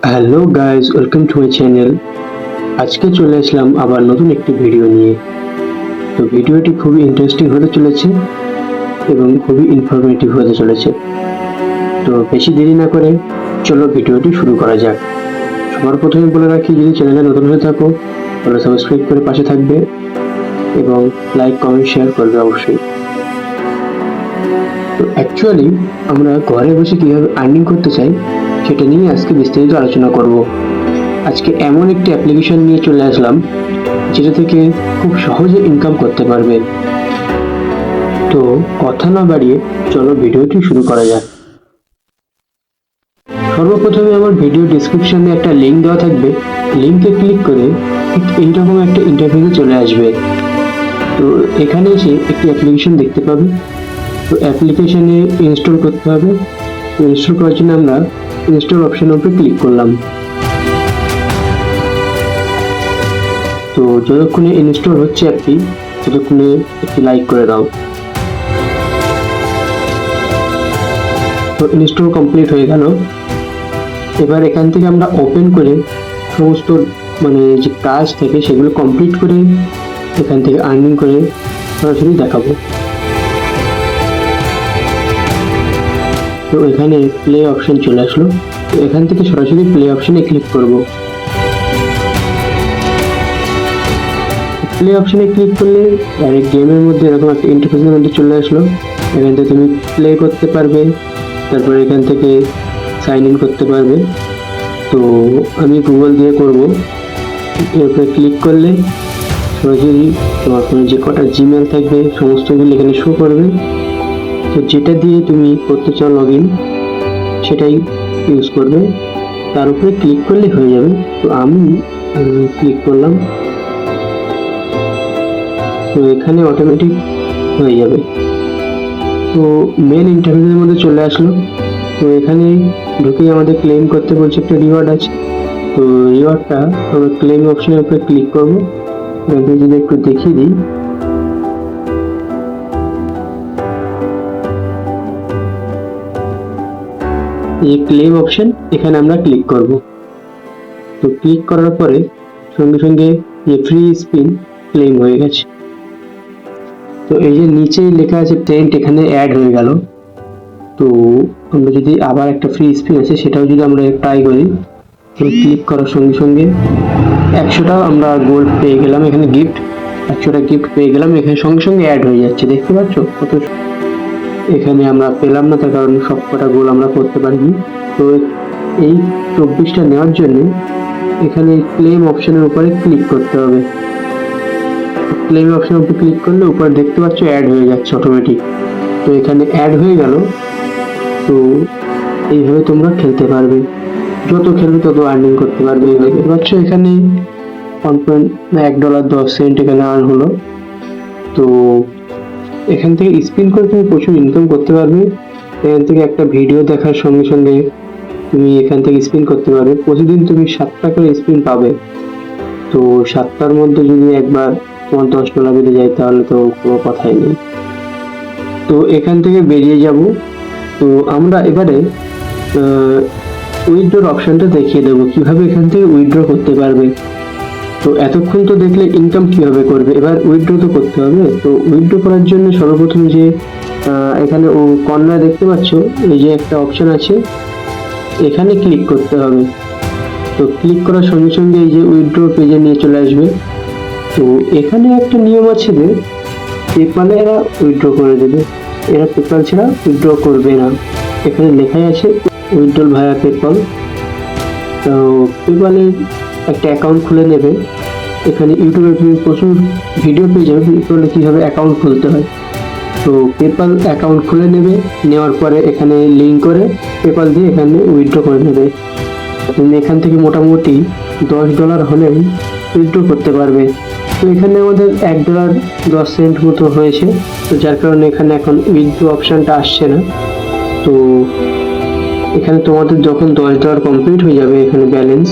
Hello guys, welcome to my channel. আজকে চলে আসলাম আবার নতুন একটি ভিডিও নিয়ে। তো ভিডিওটি খুবই ইন্টারেস্টিং হতে চলেছে এবং খুবই ইনফরমেটিভ হতে চলেছে। তো বেশি দেরি না করে চলো ভিডিওটি শুরু করা যাক। সবার প্রথমে বলে রাখি, যদি চ্যানেলে নতুন হয়ে থাকো তাহলে সাবস্ক্রাইব করে পাশে থাকবে এবং লাইক কমেন্ট শেয়ার করবে অবশ্যই। তো অ্যাকচুয়ালি আমরা ঘরে বসে কীভাবে আর্নিং করতে চাই সেটা নিয়ে আজকে বিস্তারিত আলোচনা করব। আজকে এমন একটি অ্যাপ্লিকেশন নিয়ে চলে আসলাম যেটা থেকে খুব সহজে ইনকাম করতে পারবে। তো কথা না বাড়িয়ে চলো ভিডিওটি শুরু করা যাক। সর্বপ্রথমে আমার ভিডিও ডেসক্রিপশনে একটা লিঙ্ক দেওয়া থাকবে, লিঙ্কে ক্লিক করে ঠিক এইরকম একটা ইন্টারফেসে চলে আসবে। তো এখানে এসে একটি অ্যাপ্লিকেশন দেখতে পাবে। তো অ্যাপ্লিকেশনে ইনস্টল করতে হবে। তো ইনস্টল করার জন্য আমরা ইনস্টল অপশনের উপরে ক্লিক করলাম। তো যতক্ষণে ইনস্টল হচ্ছে অ্যাপটি ততক্ষণে একটি লাইক করে দাও। তো ইনস্টল কমপ্লিট হয়ে গেল। এবার এখান থেকে আমরা ওপেন করে সমস্ত যে কাজ থাকে সেগুলো কমপ্লিট করে এখান থেকে আর্নিং করে সরাসরি দেখাবো। তো এখানে প্লে অপশন চলে আসলো। তো এখান থেকে সরাসরি প্লে অপশনে ক্লিক করব। প্লে অপশনে ক্লিক করলে ডাইরেক্ট গেমের মধ্যে এরকম একটা ইন্টারফেসের মধ্যে চলে আসলো। এখান থেকে তুমি প্লে করতে পারবে, তারপরে এখান থেকে সাইন ইন করতে পারবে। তো আমি গুগল দিয়ে করব। এর উপরে ক্লিক করলে সরাসরি তোমার ফোনে যে কটা জিমেল থাকবে সমস্তগুলো এখানে শো করবে। তো যেটা দিয়ে তুমি করতে চাও লগ ইন সেটাই ইউজ করবে, তার উপরে ক্লিক করলে হয়ে যাবে। তো আমি ক্লিক করলাম। তো এখানে অটোমেটিক হয়ে যাবে। তো মেন ইন্টারফেসের মধ্যে চলে আসলো। তো এখানে ঢুকেই আমাদের ক্লেম করতে বলছে, একটা রিওয়ার্ড আছে। তো রিওয়ার্ডটা আমরা ক্লেম অপশনের উপরে ক্লিক করব। যদি একটু দেখিয়ে দিই, এই ক্লেম অপশন, এখানে আমরা ক্লিক করব। তো ক্লিক করার পরে সঙ্গে সঙ্গে এই ফ্রি স্পিন ক্লেম হয়ে গেছে। তো এই যে নিচেই লেখা আছে টেন্ট, এখানে অ্যাড হয়ে গেল। তো আমরা যদি আবার একটা ফ্রি স্পিন আছে সেটাও যদি আমরা ট্রাই করি, তো ক্লিক করার সঙ্গে সঙ্গে 100টা আমরা গোল্ড পেয়ে গেলাম। এখানে গিফট 100টা গিফট পেয়ে গেলাম। এখানে সঙ্গে সঙ্গে অ্যাড হয়ে যাচ্ছে, দেখতে পাচ্ছ কত। এখানে আমরা পেলাম না তার কারণ সব কটা গোল আমরা করতে পারিনি। তো এই 24টা নেওয়ার জন্য এখানে ক্লেম অপশনের উপরে ক্লিক করতে হবে। ক্লেম অপশনের উপরে ক্লিক করলে উপরে দেখতে পাচ্ছ অ্যাড হয়ে যাচ্ছে অটোমেটিক। তো এখানে অ্যাড হয়ে গেল। তো এইভাবে তোমরা খেলতে পারবে, যত খেলবে তত আর্নিং করতে পারবে। দেখতে পাচ্ছ এখানে $1.10 এখানে আর্ন হলো। তো এখান থেকে স্পিন করে তুমি প্রচুর ইনকাম করতে পারবে। এখান থেকে একটা ভিডিও দেখার সঙ্গে সঙ্গে তুমি এখান থেকে স্পিন করতে পারবে। প্রতিদিন তুমি 7টা করে স্পিন পাবে। তো 7টার মধ্যে যদি একবার তোমার $10 বেড়ে যায় তাহলে তো কোনো কথাই নেই। তো এখান থেকে বেরিয়ে যাব। তো আমরা এবারে উইথড্রর অপশনটা দেখিয়ে দেবো কিভাবে এখান থেকে উইথড্র করতে পারবে। তো এতক্ষণ তো দেখলে ইনকাম কিভাবে করবে, এবার উইথড্র তো করতে হবে। তো উইথড্র করার জন্য সর্বপ্রথম যে এখানে কর্নার দেখতে পাচ্ছ এই যে একটা অপশন আছে, এখানে ক্লিক করতে হবে। তো ক্লিক করার সঙ্গে সঙ্গে এই যে উইথড্র পেজে নিয়ে চলে আসবে। তো এখানে একটা নিয়ম আছে যে পেপালে এরা উইথড্র করে দেবে, এরা পেপাল ছাড়া উইথড্র করবে না। এখানে লেখাই আছে উইথড্রল ভায়া পেপাল। তো পেপালে একটা অ্যাকাউন্ট খুলে নেবে। এখানে ইউটিউবে তুমি প্রচুর ভিডিও পেয়ে যাবে পেপালে কীভাবে অ্যাকাউন্ট খুলতে হয়। তো পেপাল অ্যাকাউন্ট খুলে নেবে, নেওয়ার পরে এখানে লিঙ্ক করে পেপাল দিয়ে এখানে উইথড্র করে নেবে। তুমি এখান থেকে মোটামুটি $10 হলেই উইথড্র করতে পারবে। তো এখানে আমাদের $1.10 মতো হয়েছে। তো যার কারণে এখানে এখন উইথড্র অপশানটা আসছে না। তো এখানে তোমাদের যখন $10 কমপ্লিট হয়ে যাবে এখানে ব্যালেন্স,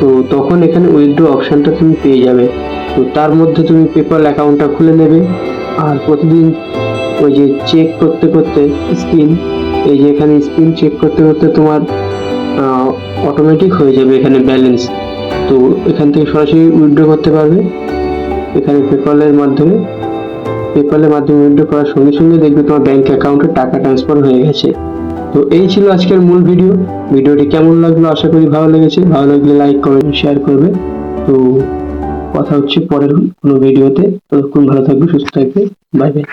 তো তখন এখানে উইথড্র অপশানটা তুমি পেয়ে যাবে। তো তার মধ্যে তুমি পেপাল অ্যাকাউন্টটা খুলে নেবে। আর প্রতিদিন ওই যে চেক করতে করতে স্পিন, এই যে এখানে স্পিন চেক করতে করতে তোমার অটোমেটিক হয়ে যাবে এখানে ব্যালেন্স। তো এখান থেকে সরাসরি উইথড্র করতে পারবে। এখানে পেপ্যালের মাধ্যমে উইথড্র করার সঙ্গে সঙ্গে দেখবে তোমার ব্যাংক অ্যাকাউন্টে টাকা ট্রান্সফার হয়ে গেছে। তো এই ছিল আজকের মূল ভিডিওটি কেমন লাগলো, আশা করি ভালো লেগেছে। ভালো লাগলে লাইক কমেন্ট শেয়ার করবে। তো কথা হচ্ছে পরের কোনো ভিডিওতে। ততক্ষণ ভালো থাকবে, সুস্থ থাকবে, বাই বাই।